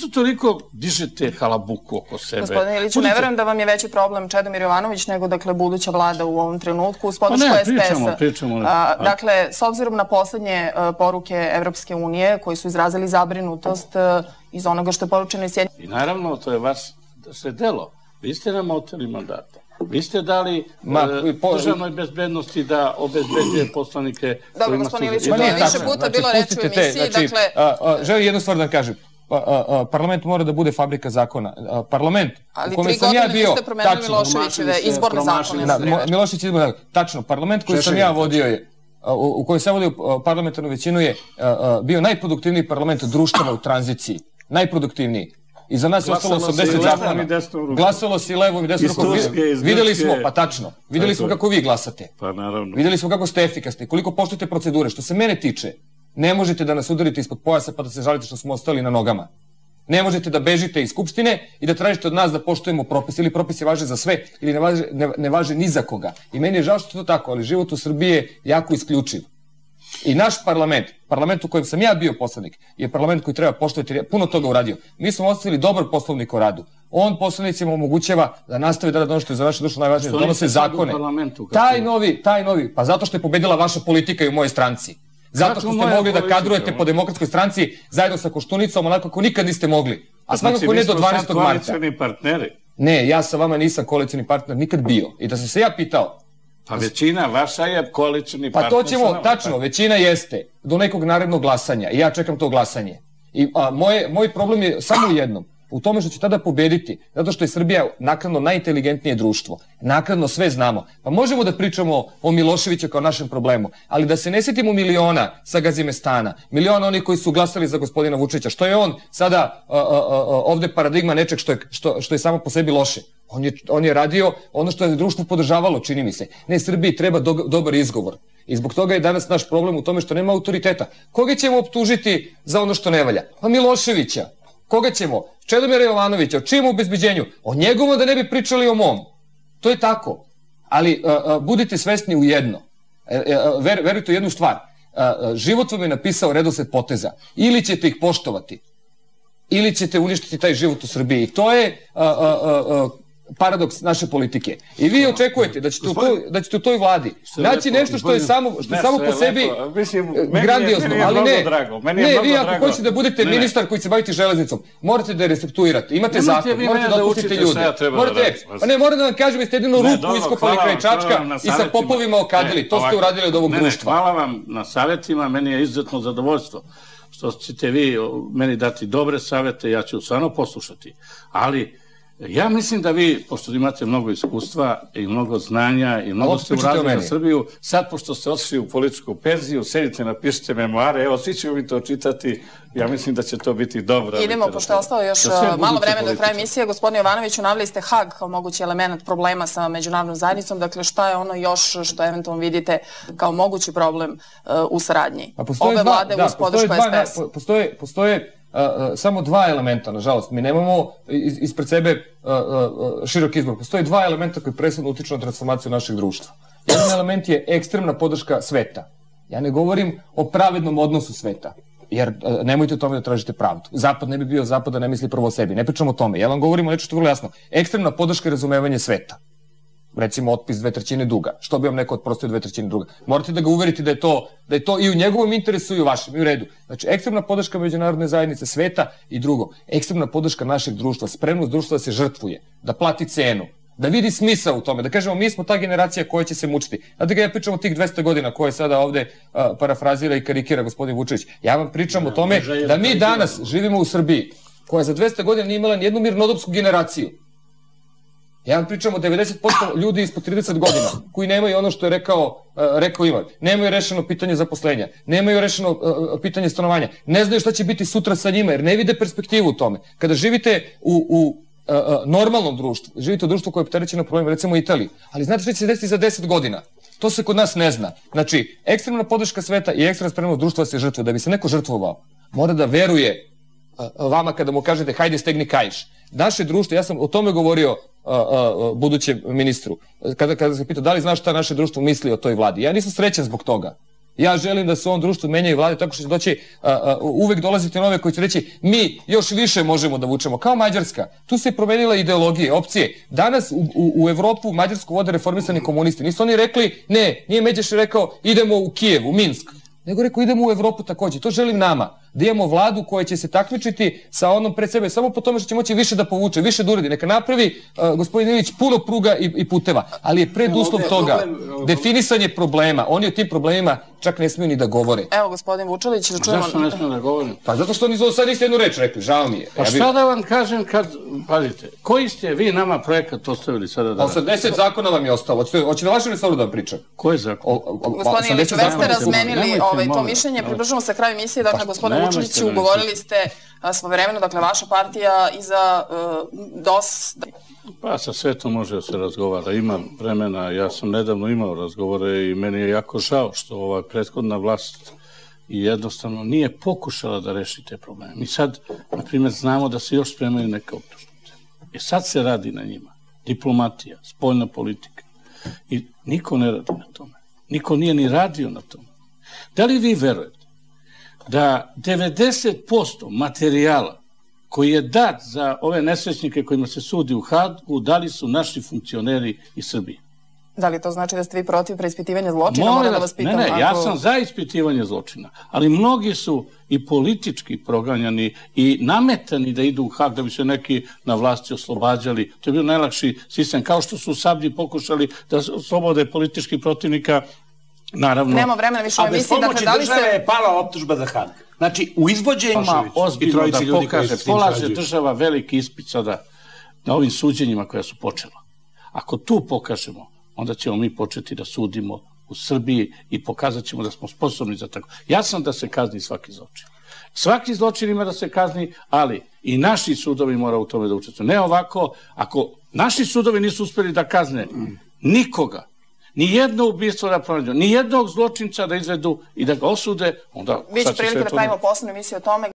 Zašto toliko dižete halabuku oko sebe? Gospodine Iliću, ne verujem da vam je veći problem Čedomir Jovanović nego, dakle, buduća vlada u ovom trenutku uz podršku SPS-a. Pričamo. Dakle, s obzirom na poslednje poruke Evropske unije, koji su izrazili zabrinutost iz onoga što je poručeno iz Sjedinjenih. I naravno, to je vas sve delo. Vi ste nam oteli mandata. Vi ste dali državnoj bezbednosti da obezbeđuje poslanike. Dobro, gospodine Iliću, to je više puta bilo reći u emisiji. Želim jednu stvar da vam kažem. Parlament mora da bude fabrika zakona. Parlament u kome sam ja bio... Ali 3 godine niste promenili Miloševićeve izborne zakone. Milošević izborne zakone. Tačno, parlament koji sam ja vodio je, u kojem sam vodio parlamentarnu većinu je bio najproduktivniji parlament društava u tranziciji. Najproduktivniji. I za nas je ostalo 80 zakona. Glasalo se i levom i desnom rukom. Videli smo, pa tačno, videli smo kako vi glasate. Pa naravno. Videli smo kako ste efikasni, koliko poštujete procedure. Što se mene tiče, ne možete da nas udarite ispod pojasa pa da se žalite što smo ostali na nogama. Ne možete da bežite iz Skupštine i da tražite od nas da poštujemo propise. Ili propisi važe za sve, ili ne važe ni za koga. I meni je žao što je to tako, ali život u Srbiji je jako isključiv. I naš parlament u kojem sam ja bio poslanik, je parlament koji treba poštovati, jer je puno toga uradio. Mi smo ostavili dobar poslovnik o radu. On poslanicima omogućava da nastave da rade ono što je za našu dušu najvažnije, da donose zakone. Taj novi, pa zato što je pobedila vaša politika i u mojoj stranci. Zato što ste mogli da kadrujete po Demokratskoj stranci zajedno sa Koštunicom, onako kako nikad niste mogli. A svakako ne do 12. marta. Koalicioni partneri? Ne, ja sa vama nisam koalicioni partner nikad bio. I da sam se ja pitao... Pa većina vaša je koalicioni partner. Pa to ćemo, tačno, većina jeste do nekog narednog glasanja. I ja čekam to glasanje. I moj problem je samo u jednom. U tome što će tada pobediti, zato što je Srbija naknadno najinteligentnije društvo. Naknadno sve znamo. Pa možemo da pričamo o Miloševiću kao našem problemu, ali da se ne sjetimo miliona sa Gazimestana, miliona onih koji su glasali za gospodina Vučića, što je on sada ovde paradigma nečeg što je samo po sebi loše. On je radio ono što je društvo podržavalo, čini mi se. Ne, Srbiji treba dobar izgovor. I zbog toga je danas naš problem u tome što nema autoriteta. Koga ćemo optužiti za ono što ne valja? Pa Miloševića. Koga ćemo? Čedomira Jovanovića. O čijem obezbeđenju? O njegovom da ne bi pričali o mom. To je tako. Ali budite svesni u jedno. Verujte u jednu stvar. Život vam je napisao redosled poteza. Ili ćete ih poštovati, ili ćete uništiti taj život u Srbiji. I to je paradoks naše politike. I vi očekujete da ćete u toj vladi naći nešto što je samo po sebi grandiozno, ali ne, vi ako hoćete da budete ministar koji će baviti železnicom, morate da je restrukturirate, imate zakon, morate da otpustite ljude. Moram da vam kažem, jeste jedinu ruku iskopali kraj Čačka i sa popovima okadili. To ste uradili od ovog društva. Hvala vam na savjetima, meni je izuzetno zadovoljstvo što ćete vi meni dati dobre savjete, ja ću stvarno poslušati. Ali ja mislim da vi, pošto imate mnogo iskustva i mnogo znanja i mnogo ste uradili za Srbiju, sad pošto ste otišli u političku penziju, sedite, napišite memoare, evo, svi ćemo mi to čitati, ja mislim da će to biti dobro. Idemo, pošto je ostalo još malo vremena do kraja emisije. Gospodine Jovanoviću, naveli ste Hag kao mogući element problema sa međunarodnom zajednicom, dakle šta je ono još što eventualno vidite kao mogući problem u saradnji ove vlade uz podršku SPS? Postoje samo dva elementa, nažalost. Mi nemamo ispred sebe širok izbor. Postoje dva elementa koji presudno utiču na transformaciju našeg društva. Jedan element je ekstremna podrška sveta. Ja ne govorim o pravednom odnosu sveta, jer nemojte o tome da tražite pravdu. Zapad ne bi bio zapad da ne misli prvo o sebi. Ne pričamo o tome. Ja vam govorim o nešto što je vrlo jasno. Ekstremna podrška i razumevanje sveta. Recimo otpis 2/3 duga. Što bi vam neko otprostio 2/3 duga? Morate da ga uverite da je to i u njegovom interesu i u vašem, i u redu. Znači, ekstremna podrška međunarodne zajednice sveta i drugo, ekstremna podrška našeg društva, spremnost društva da se žrtvuje, da plati cenu, da vidi smisao u tome, da kažemo mi smo ta generacija koja će se mučiti. Znate ga ja pričam o tih 200 godina koje sada ovde parafrazira i karikira gospodin Vučević. Ja vam pričam o tome da mi danas živimo u Srbiji koja za 200 godina nije imala nijednu mirnodopsku generaciju. Ja vam pričam o 90% ljudi ispod 30 godina koji nemaju ono što je rekao Ivan. Nemaju rešeno pitanje zaposlenja, nemaju rešeno pitanje stanovanja, ne znaju šta će biti sutra sa njima jer ne vide perspektivu u tome. Kada živite u normalnom društvu, živite u društvu koje je opterećeno problemima, recimo u Italiji, ali znate šta će se desiti za 10 godina? To se kod nas ne zna. Znači, ekstremna podrška sveta i ekstremna spremnost društva se žrtvuje. Da bi se neko žrtvovao, mora da veruje vama kada mu kažete hajde stegni kaiš. Naše društvo, ja sam o tome govorio budućem ministru, kada se pitao da li znaš šta naše društvo misli o toj vladi. Ja nisam srećan zbog toga. Ja želim da se u ovom društvu menjaju vlade tako što će doći, uvek dolaziti nove koji će reći mi još više možemo da vučemo. Kao Mađarska. Tu se promenila ideologije, opcije. Danas u Evropu Mađarsku vode reformisani komunisti. Nisu oni rekli, ne, nije Međeš rekao idemo u Kijev, u Minsk. Nego rekao idemo u Evropu takođe. To želim nama. Da imamo vladu koja će se takmičiti sa onom pred sebe samo po tome što će moći više da povuče, više da uradi. Neka napravi gospodin Ilić puno pruga i puteva, ali je preduslov toga definisanje problema. Oni o tim problemima čak ne smiju ni da govore. Evo, gospodin Vučelić, da čujemo... Zašto ne smiju da govorim? Pa zato što oni sad niste jednu reč rekli, žao mi je. Pa šta da vam kažem kad, pazite, koji ste vi nama projekat ostavili sada da... 80 zakona vam je ostalo. Hoće na vašem resoru da vam pričam? Koji zakon? Gospodin Ilić, već ste razmenili to mišljenje, približamo se kraju emisije, dakle, gospodin Vučeliću, govorili ste svojevremeno, dakle, vaša partija i za DOS... Pa sa sve to može da se razgovara. Ima vremena, ja sam nedavno imao razgovore i meni je jako žao što ova prethodna vlast jednostavno nije pokušala da reši te probleme. Mi sad, na primjer, znamo da se još spremaju neke optužnice. Sad se radi na njima. Diplomatija, spoljna politika. I niko ne radi na tome. Niko nije ni radio na tome. Da li vi verujete da 90% materijala koji je dat za ove nesrećnike kojima se sudi u Hagu, da li su naši funkcioneri iz Srbije? Da li to znači da ste vi protiv preispitivanja zločina? Moram da vas pitam. Ne, ja sam za ispitivanje zločina, ali mnogi su i politički proganjani i nametani da idu u Hag da bi se neki na vlasti oslobađali. To je bio najlakši sistem, kao što su u Sablji pokušali da oslobode političkih protivnika. Naravno. Nema vremena više u emisiji. A bez pomoći države je pala optužba za Hag. Znači, u izvođenju i trojici ljudi koji se polaže država veliki ispit sada na ovim suđenjima koja su počela. Ako tu pokažemo, onda ćemo mi početi da sudimo u Srbiji i pokazat ćemo da smo sposobni za tako. Ja sam da se kazni svaki zločin. Svaki zločin ima da se kazni, ali i naši sudovi moraju u tome da učestvuju. Ne ovako, ako naši sudovi nisu uspeli da kazne nikoga, ni jedno ubistvo da pronađu, ni jednog zločinca da izvedu i da ga osude, onda... Biće prilike da pravimo posebnu emisiju o tome.